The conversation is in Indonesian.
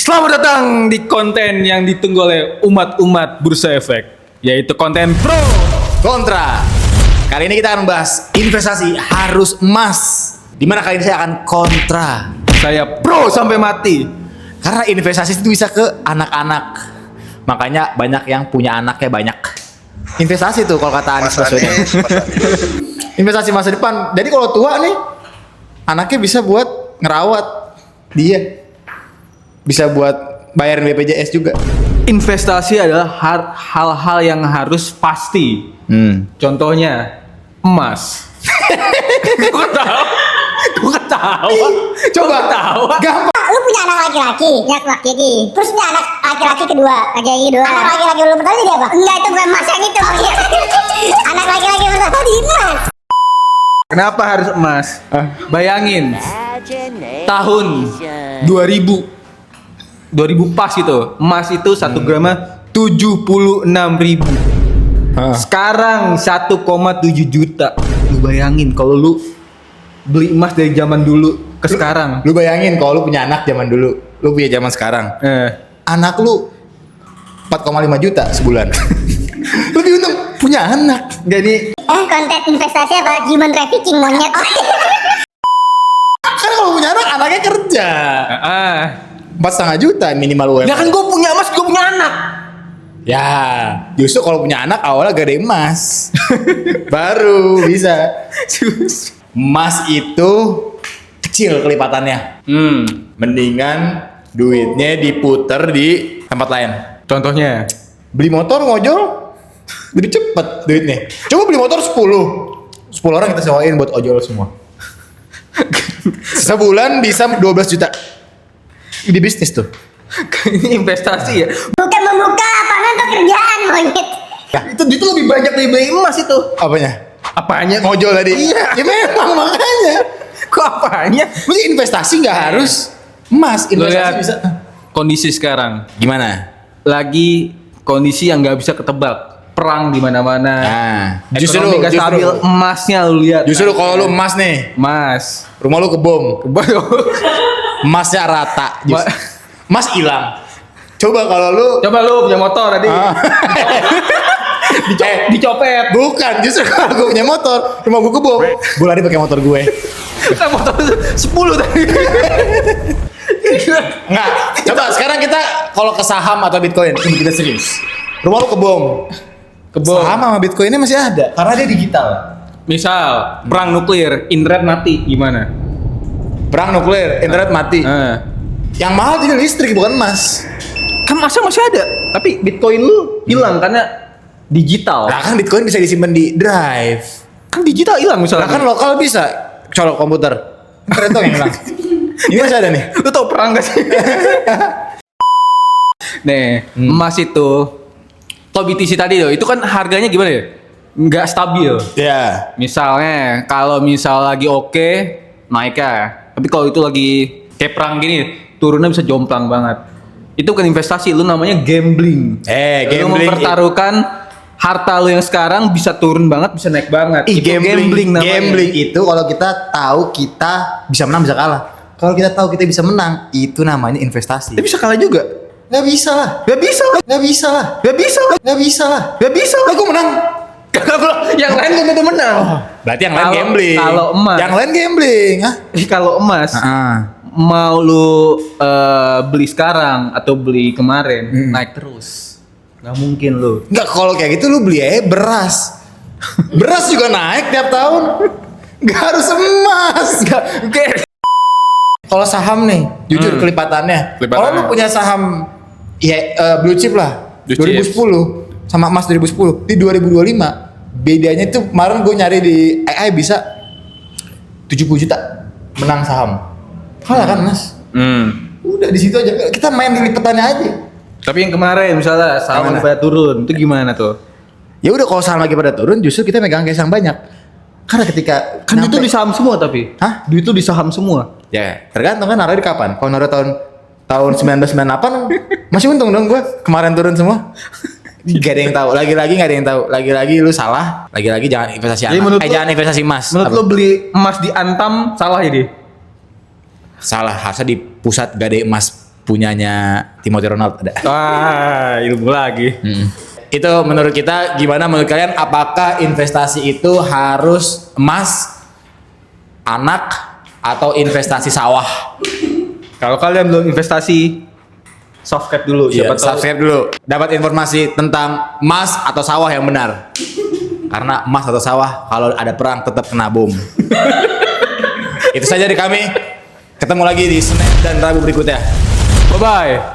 Selamat datang di konten yang ditunggu oleh umat-umat Bursa Efek, yaitu konten pro kontra. Kali ini kita akan membahas investasi harus emas. Dimana kali ini saya akan kontra. Saya pro sampai mati. Karena investasi itu bisa ke anak-anak. Makanya banyak yang punya anaknya banyak. Investasi tuh kalau kata Anies Baswedan. Investasi masa depan. Jadi kalau tua nih, anaknya bisa buat ngerawat dia. Bisa buat bayarin BPJS juga. Investasi adalah hal-hal yang harus pasti. Contohnya emas. Gue ketawa. Coba ketawa. Gampang. Lu punya anak laki-laki, terus punya anak laki-laki kedua, anak laki-laki lu pertama jadi apa? Enggak, itu bukan mas yang itu. Anak laki-laki pertama di emas. Kenapa harus emas? Bayangin tahun 2000 pas itu emas itu 1 gramnya 76.000. Sekarang 1,7 juta. Lu bayangin kalau lu beli emas dari zaman dulu ke sekarang. Lu bayangin kalau lu punya anak zaman dulu, lu punya zaman sekarang. Anak lu 4,5 juta sebulan. Lebih untung punya anak. Jadi Konten investasi apa? Human trafficking monyet. Kan kalau punya anak, anaknya kerja. 4,5 juta minimal UMR. ya kan gue punya emas, gue punya anak. Ya, justru kalau punya anak awalnya gede emas. Baru bisa. Emas itu kecil kelipatannya. Mendingan duitnya diputer di tempat lain. Contohnya Beli motor ngojol lebih cepet duitnya. Coba beli motor 10 orang kita sewain buat ojol semua. Sebulan bisa 12 juta. Ini bisnis tuh. ini investasi ya. Bukan membuka lapangan pekerjaan monyet. Itu lebih banyak dari beli emas itu. Apanya? Apanya? Ngojol tadi? Iya. Ya memang makanya. Kok apanya? Mesti investasi nggak harus emas. Lo Investasi lihat bisa. kondisi sekarang. Gimana? Lagi kondisi yang nggak bisa ketebak. Perang di mana-mana. Nah, Ekonomi nggak stabil. Emasnya lu lihat. Justru kalau lu emas nih, emas. rumah lu kebom, emasnya rata, emas hilang. Coba kalau lu Coba lu punya motor tadi. Dicopet. Bukan, justru kalau gue punya motor, rumah gue kebom, gue lari pakai motor gue. Kita motor 10 tadi. Enggak, coba sekarang kita kalau ke saham atau bitcoin, ini kita serius. Rumah lu kebom. Saham sama bitcoin ini masih ada, karena dia digital. Misal perang nuklir, internet mati, gimana? Perang nuklir, internet mati. Yang mahal jadi listrik bukan emas. Kan masa masih ada, tapi bitcoin lu hilang karena digital. Nah kan bitcoin bisa disimpan di drive. Kan digital hilang misalnya. Nah kan lokal bisa colok komputer. Keren tuh yang hilang. Ini masih ada nih. Lu tau perang gak sih? Nih, emas itu tau BTC tadi loh, itu kan harganya gimana ya? Nggak stabil. Ya. Misalnya kalau lagi oke, naik ya. Tapi kalau itu lagi kayak perang gini, turunnya bisa jomplang banget. Itu kan investasi, lu namanya gambling. Lu Gambling. mempertaruhkan harta lu yang sekarang bisa turun banget, bisa naik banget. Itu gambling namanya. Gambling itu kalau kita tahu kita bisa menang bisa kalah. Kalau kita tahu kita bisa menang, itu namanya investasi. Tapi bisa kalah juga. Nggak bisa lah. Gak bisa lah. Nggak bisa lah. Gak bisa lah. Nggak bisa lah. Gak bisa lah. Aku menang. Yang lain gak tentu menang. Berarti yang lain Kalau- gambling. kalau emas. Yang lain gambling. Hah? Kalau emas, mau lu beli sekarang atau beli kemarin, naik terus. Gak mungkin lu. Nggak, kalau kayak gitu lu beli aja beras. Beras juga naik tiap tahun. Nggak harus emas. Kalau saham nih, jujur kelipatannya. Kalau lu punya saham ya blue chip lah, Blue 2010 sama emas 2010 di 2025 bedanya itu kemarin gue nyari di AI bisa 70 juta menang saham. Kalah kan mas? Udah di situ aja kita main di lipetannya aja. Tapi yang kemarin misalnya saham Gimana? pada turun, itu gimana tuh? Ya udah kalau saham lagi pada turun justru kita megang cash yang banyak. Karena ketika Kan itu di saham semua tapi. Hah? Duit itu di saham semua. Ya, tergantung kan naruh di kapan. Kalau naruh tahun 1998 masih untung dong gue. Kemarin turun semua. Gak ada yang tahu. Lagi-lagi gak ada yang tahu. Lagi-lagi lu salah. Lagi-lagi jangan investasi Jadi anak. menurut lu- Jangan investasi emas. Menurut Apa? lo beli emas di Antam salah jadi? Salah. Harusnya di pusat gade emas punyanya Timothy Ronald ada. Wah, ilmu lagi. Itu menurut kita gimana menurut kalian, apakah investasi itu harus emas, anak, atau investasi sawah? Kalau kalian belum investasi, soft cap dulu. Siapa tahu. Subscribe dulu. Dapat informasi tentang emas atau sawah yang benar. Karena emas atau sawah kalau ada perang tetap kena bom. Itu saja dari kami. Ketemu lagi di Senin dan Rabu berikutnya. Bye bye.